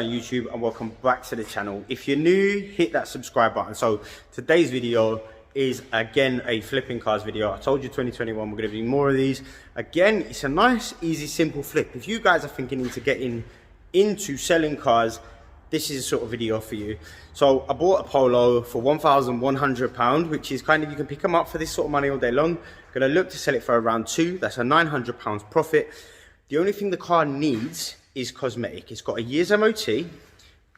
on YouTube and welcome back to the channel. If you're new, hit that subscribe button. So today's video is again a flipping cars video. I told you 2021 we're going to do more of these. Again, it's a nice, easy, simple flip. If you guys are thinking into getting into selling cars, this is a sort of video for you. So I bought a Polo for £1,100, which is kind of, you can pick them up for this sort of money all day long. Gonna look to sell it for around £2. That's a £900 profit. The only thing the car needs is cosmetic. It's got a year's MOT, a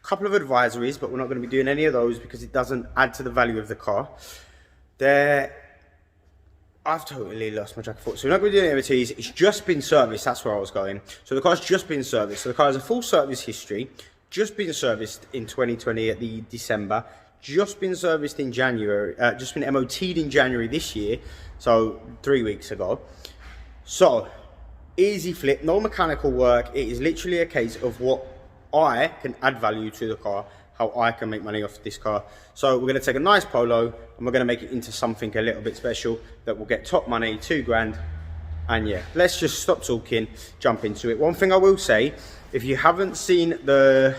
couple of advisories, but we're not going to be doing any of those because it doesn't add to the value of the car. I've totally lost my track of thought. So we're not going to do any MOTs. It's just been serviced. That's where I was going. So the car's just been serviced. So the car has a full service history. Just been serviced in 2020 at the December. Just been serviced in January. Just been MOT'd in January this year. So 3 weeks ago. So easy flip, no mechanical work. It is literally a case of what I can add value to the car, how I can make money off this car. So we're going to take a nice Polo and we're going to make it into something a little bit special that will get top money, £2 grand. And yeah, let's just stop talking, jump into it. One thing I will say, if you haven't seen the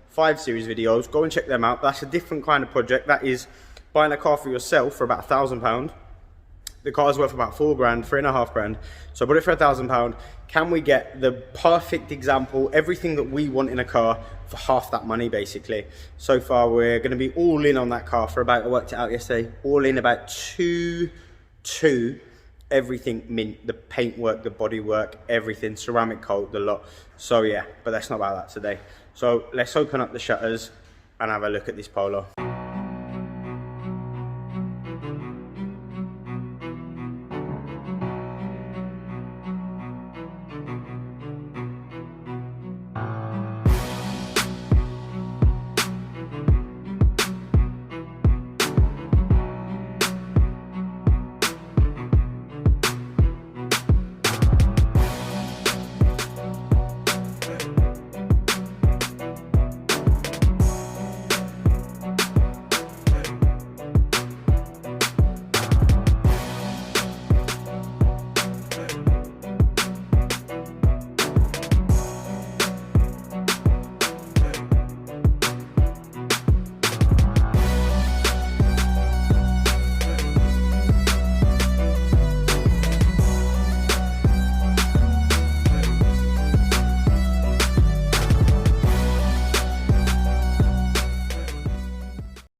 5 Series videos, go and check them out. That's a different kind of project. That is buying a car for yourself for about £1,000. The car's worth about £4 grand, £3.5 grand. So I bought it for £1,000. Can we get the perfect example, everything that we want in a car for half that money, basically? So far, we're going to be all in on that car for about, I worked it out yesterday, all in about two, everything mint, the paintwork, the bodywork, everything, ceramic coat, the lot. So yeah, but that's not about that today. So let's open up the shutters and have a look at this Polo.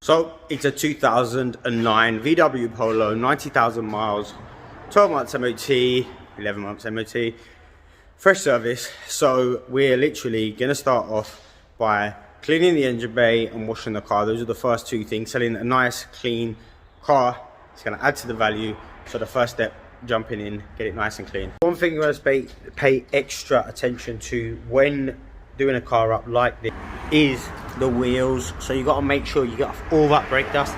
So it's a 2009 VW Polo, 90,000 miles, 12 months MOT, 11 months MOT, fresh service. So we're literally going to start off by cleaning the engine bay and washing the car. Those are the first two things. Selling a nice, clean car. It's going to add to the value. So the first step, jumping in, get it nice and clean. One thing you must pay extra attention to when doing a car up like this is the wheels. So you got to make sure you get off all that brake dust.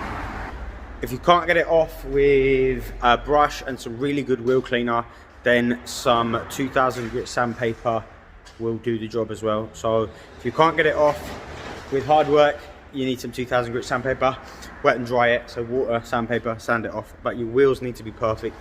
If you can't get it off with a brush and some really good wheel cleaner, then some 2000 grit sandpaper will do the job as well. So if you can't get it off with hard work, you need some 2000 grit sandpaper, wet and dry it. So water, sandpaper, sand it off, but your wheels need to be perfect.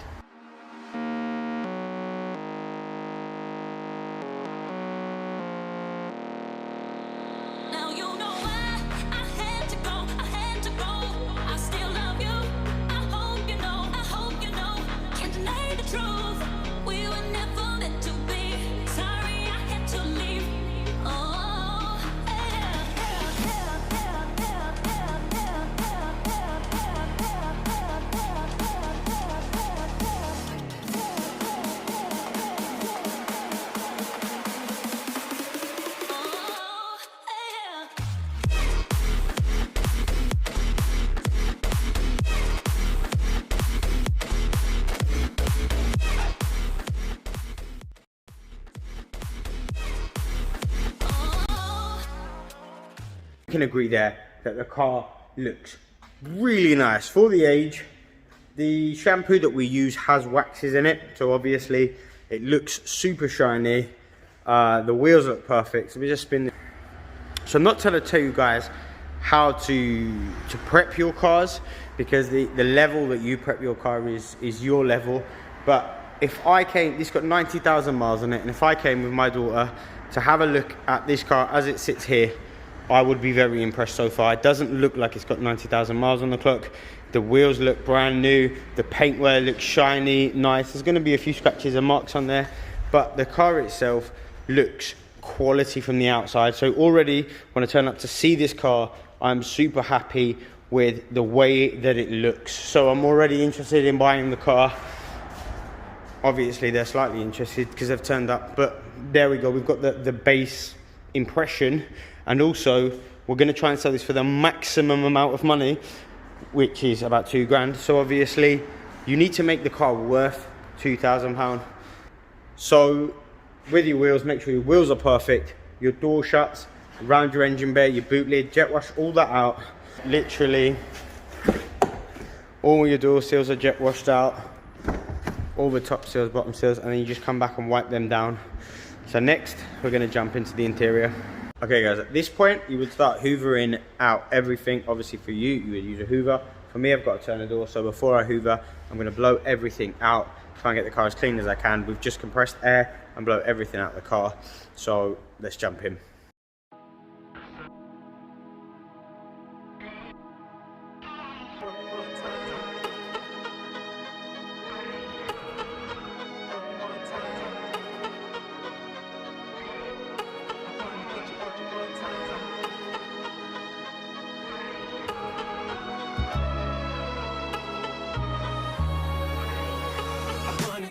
Can agree there that the car looks really nice for the age. The shampoo that we use has waxes in it, so obviously it looks super shiny. The wheels look perfect. So we just spin. So I'm not trying to tell you guys how to prep your cars, because the level that you prep your car is your level. But if I came, this got 90,000 miles on it, and if I came with my daughter to have a look at this car as it sits here, I would be very impressed so far. It doesn't look like it's got 90,000 miles on the clock. The wheels look brand new. The paintwork looks shiny, nice. There's going to be a few scratches and marks on there, but the car itself looks quality from the outside. So already when I turn up to see this car, I'm super happy with the way that it looks. So I'm already interested in buying the car. Obviously they're slightly interested because they've turned up, but there we go. We've got the base impression, and also we're going to try and sell this for the maximum amount of money, which is about £2,000. So obviously you need to make the car worth £2,000. So with your wheels, make sure your wheels are perfect, your door shuts, around your engine bay, your boot lid, jet wash all that out. Literally all your door seals are jet washed out, all the top seals, bottom seals, and then you just come back and wipe them down. So next we're going to jump into the interior. Okay guys, at this point you would start hoovering out everything. Obviously for you, you would use a hoover. For me, I've got to turn the door, so before I hoover, I'm going to blow everything out, try and get the car as clean as I can with just compressed air, and blow everything out of the car. So let's jump in.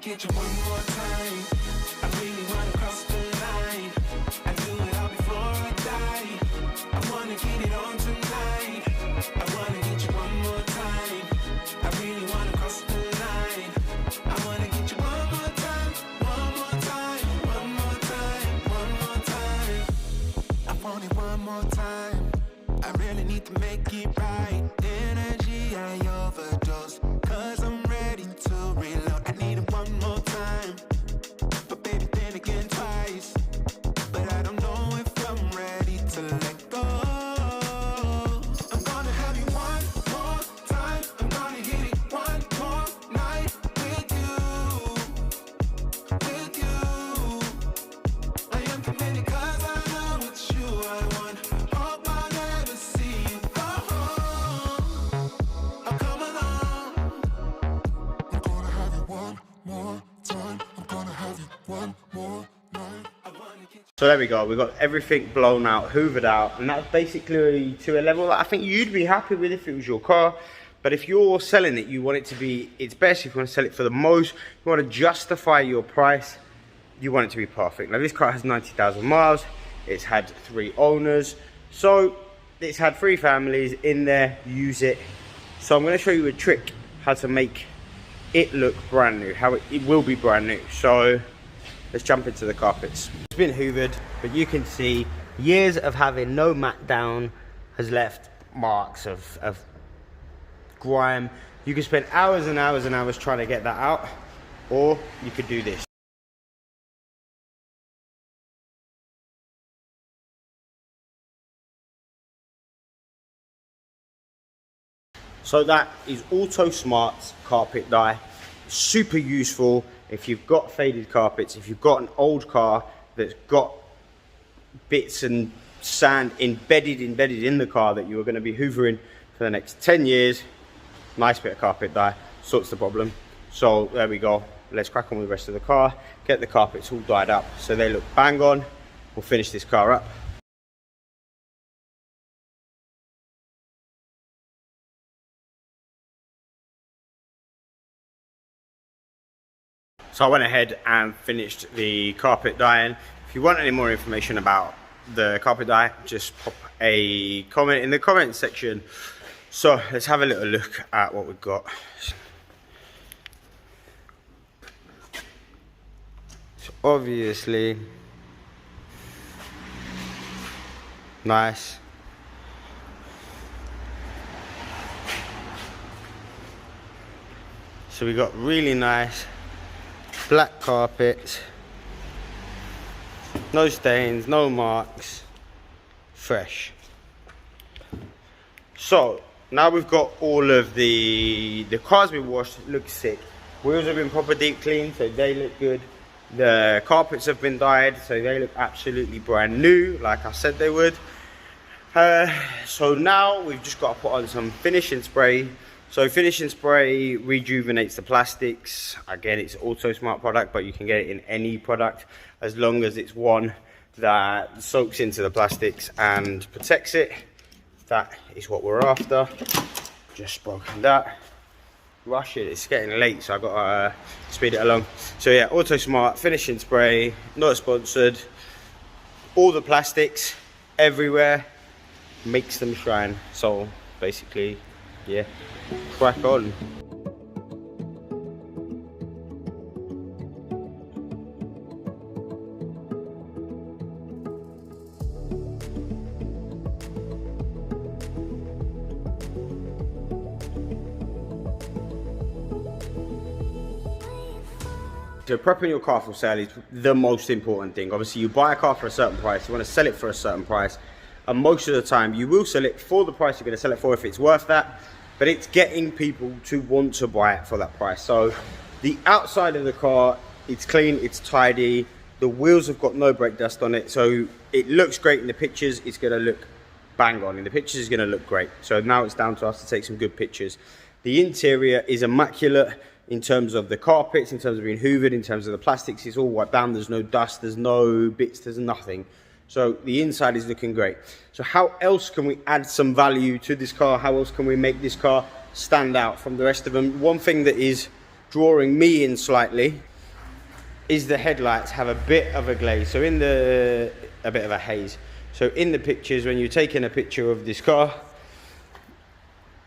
Get you one more time. I really wanna cross the line. I do it all before I die. I wanna get it on tonight. I wanna get you one more time. I really wanna cross the line. I wanna get you one more time, one more time, one more time, one more time. I want it one more time. I really need to make it right. Energy I overdose, 'cause I'm ready to reload. I need it one more time, but baby then again twice. But I don't know if I'm ready to let go. I'm gonna have you one more time. I'm gonna hit it one more night with you, with you. I am committed 'cause I know it's you I want. Hope I never see you go home. Oh, come along. I'm gonna have you one more time. I'm gonna have you one more night. I wanna get So there we go, we've got everything blown out, hoovered out, and that's basically to a level that I think you'd be happy with if it was your car. But if you're selling it, you want it to be its best. If you want to sell it for the most, you want to justify your price, you want it to be perfect. Now this car has 90,000 miles, it's had 3 owners, so it's had 3 families in there use it. So I'm going to show you a trick how to make it look brand new, how it will be brand new. So let's jump into the carpets. It's been hoovered, but you can see years of having no mat down has left marks of grime. You can spend hours and hours and hours trying to get that out, or you could do this. So that is Auto Smart's carpet dye. Super useful if you've got faded carpets, if you've got an old car that's got bits and sand embedded in the car that you are going to be hoovering for the next 10 years. Nice bit of carpet dye sorts the problem. So there we go. Let's crack on with the rest of the car, get the carpets all dyed up so they look bang on. We'll finish this car up. So I went ahead and finished the carpet dyeing. If you want any more information about the carpet dye, just pop a comment in the comment section. So let's have a little look at what we've got. So obviously, nice. So we got really nice black carpet, no stains, no marks, fresh. So now we've got all of the cars we washed, look sick. Wheels have been proper deep cleaned, so they look good. The carpets have been dyed, so they look absolutely brand new, like I said they would. So now we've just got to put on some finishing spray. So finishing spray rejuvenates the plastics. Again, it's Auto Smart product, but you can get it in any product as long as it's one that soaks into the plastics and protects it. That is what we're after. Just broken that. Rush it, it's getting late, so I've got to speed it along. So yeah, Auto Smart finishing spray, not sponsored. All the plastics everywhere makes them shine. So basically, yeah, crack on. So prepping your car for sale is the most important thing. Obviously, you buy a car for a certain price, you want to sell it for a certain price, and most of the time you will sell it for the price you're going to sell it for if it's worth that, but it's getting people to want to buy it for that price. So the outside of the car, it's clean, it's tidy, the wheels have got no brake dust on it, so it looks great in the pictures. It's going to look bang on in the pictures, is going to look great. So now it's down to us to take some good pictures. The interior is immaculate in terms of the carpets, in terms of being hoovered, in terms of the plastics. It's all wiped down, there's no dust, there's no bits, there's nothing. So the inside is looking great. So how else can we add some value to this car? How else can we make this car stand out from the rest of them? One thing that is drawing me in slightly is the headlights have a bit of a glaze, so a bit of a haze. So in the pictures, when you're taking a picture of this car,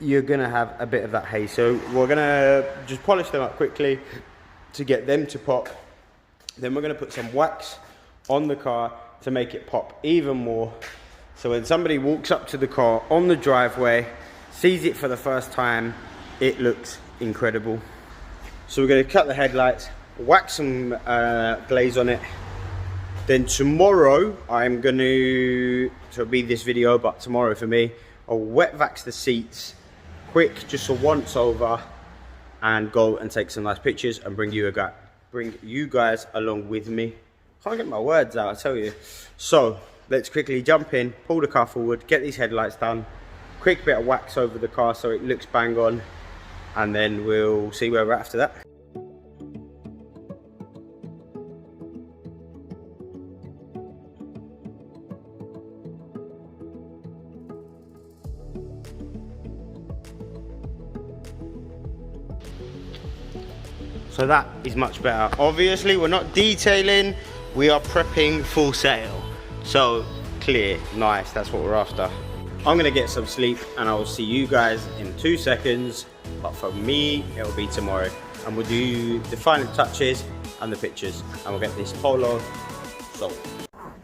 you're gonna have a bit of that haze. So we're gonna just polish them up quickly to get them to pop. Then we're gonna put some wax on the car to make it pop even more. So when somebody walks up to the car on the driveway, sees it for the first time, it looks incredible. So we're gonna cut the headlights, wax some glaze on it. Then tomorrow, I'm gonna, so it'll be this video, but tomorrow for me, I'll wet wax the seats quick, just a once over, and go and take some nice pictures and bring you guys along with me. Can't get my words out, I tell you. So let's quickly jump in, pull the car forward, get these headlights done, quick bit of wax over the car so it looks bang on, and then we'll see where we're at after that. So that is much better. Obviously, we're not detailing, we are prepping full sale. So clear, nice, that's what we're after. I'm gonna get some sleep and I will see you guys in 2 seconds. But for me, it'll be tomorrow. And we'll do the final touches and the pictures. And we'll get this Polo sold.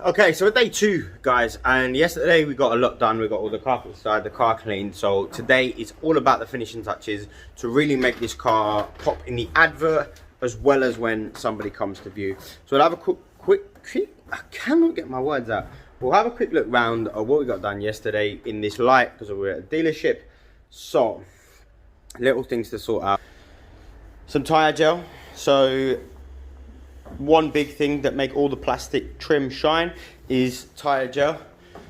Okay, so day 2, guys, and yesterday we got a lot done. We got all the carpet inside, the car cleaned. So today is all about the finishing touches to really make this car pop in the advert as well as when somebody comes to view. So we'll have a quick I cannot get my words out. We'll have a quick look round at what we got done yesterday in this light because we're at a dealership. So little things to sort out. Some tyre gel. So one big thing that make all the plastic trim shine is tyre gel.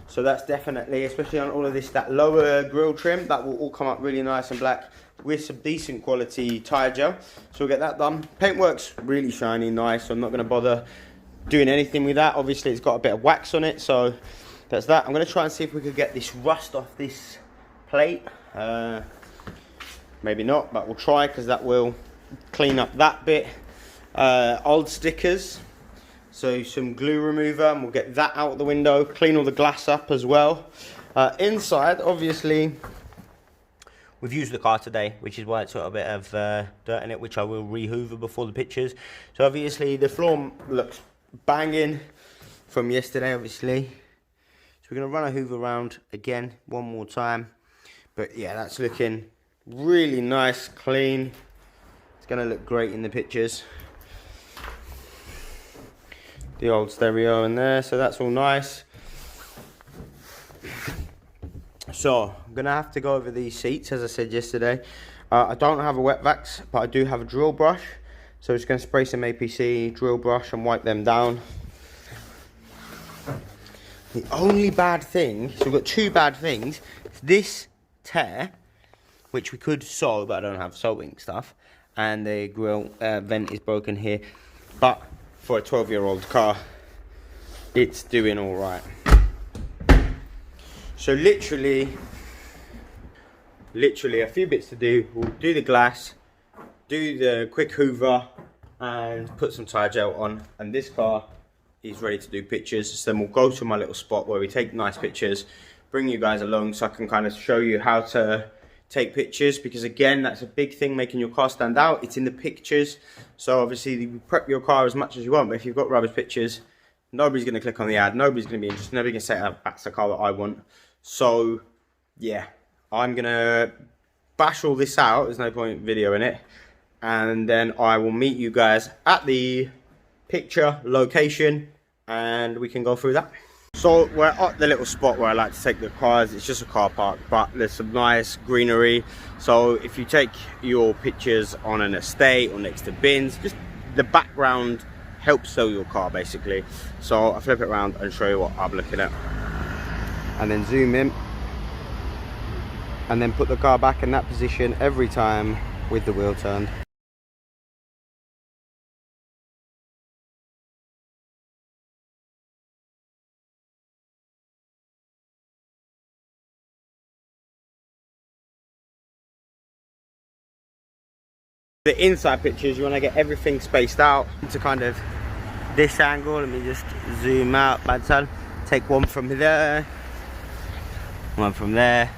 So that's definitely, especially on all of this, that lower grille trim, that will all come up really nice and black with some decent quality tyre gel. So we'll get that done. Paintwork's really shiny, nice, so I'm not going to bother doing anything with that. Obviously it's got a bit of wax on it, so that's that. I'm going to try and see if we could get this rust off this plate. Maybe not, but we'll try because that will clean up that bit. Old stickers, so some glue remover, and we'll get that out the window, clean all the glass up as well. Inside, obviously, we've used the car today, which is why it's got a bit of dirt in it, which I will re-hoover before the pictures. So obviously the floor looks banging from yesterday, obviously. So we're going to run a hoover around again one more time. But yeah, that's looking really nice, clean. It's going to look great in the pictures. The old stereo in there, so that's all nice. So I'm gonna have to go over these seats, as I said yesterday. I don't have a wet wax, but I do have a drill brush, so I'm just gonna spray some APC, drill brush, and wipe them down. The only bad thing, so we've got two bad things. This tear, which we could sew, but I don't have sewing stuff, and the grill vent is broken here. But for a 12-year-old car, it's doing all right. So literally a few bits to do. We'll do the glass, do the quick hoover, and put some tyre gel on, and this car is ready to do pictures. So then we'll go to my little spot where we take nice pictures, bring you guys along so I can kind of show you how to take pictures, because again, that's a big thing, making your car stand out. It's in the pictures. So obviously you prep your car as much as you want, but if you've got rubbish pictures, nobody's going to click on the ad, nobody's going to be interested, nobody's going to say, that's the car that I want. So yeah, I'm going to bash all this out, there's no point videoing it, and then I will meet you guys at the picture location and we can go through that. So we're at the little spot where I like to take the cars. It's just a car park, but there's some nice greenery. So if you take your pictures on an estate or next to bins, just the background helps sell your car basically. So I flip it around and show you what I'm looking at, and then zoom in, and then put the car back in that position every time with the wheel turned. The inside pictures, you want to get everything spaced out into kind of this angle. Let me just zoom out, bad son. Take one from there, one from there,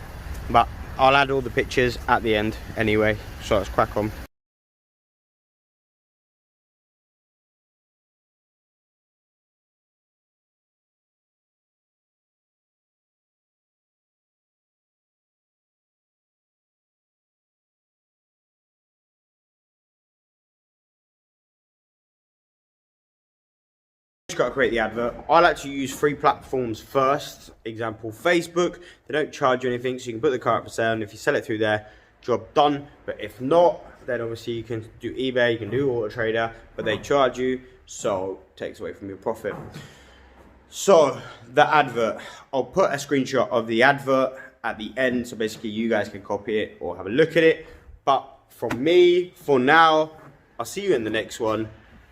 but I'll add all the pictures at the end anyway, so let's crack on. Just got to create the advert. I like to use free platforms first. Example, Facebook. They don't charge you anything, so you can put the car up for sale, and if you sell it through there, job done. But if not, then obviously you can do eBay, you can do Auto Trader, but they charge you, so it takes away from your profit. So the advert, I'll put a screenshot of the advert at the end, so basically you guys can copy it or have a look at it. But from me, for now, I'll see you in the next one.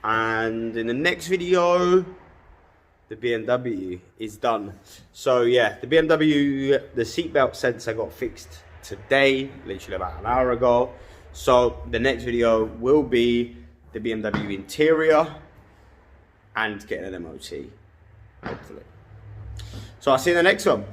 And in the next video, the BMW is done. So yeah, the BMW, the seatbelt sensor got fixed today, literally about an hour ago. So the next video will be the BMW interior and getting an MOT, hopefully. So I'll see you in the next one.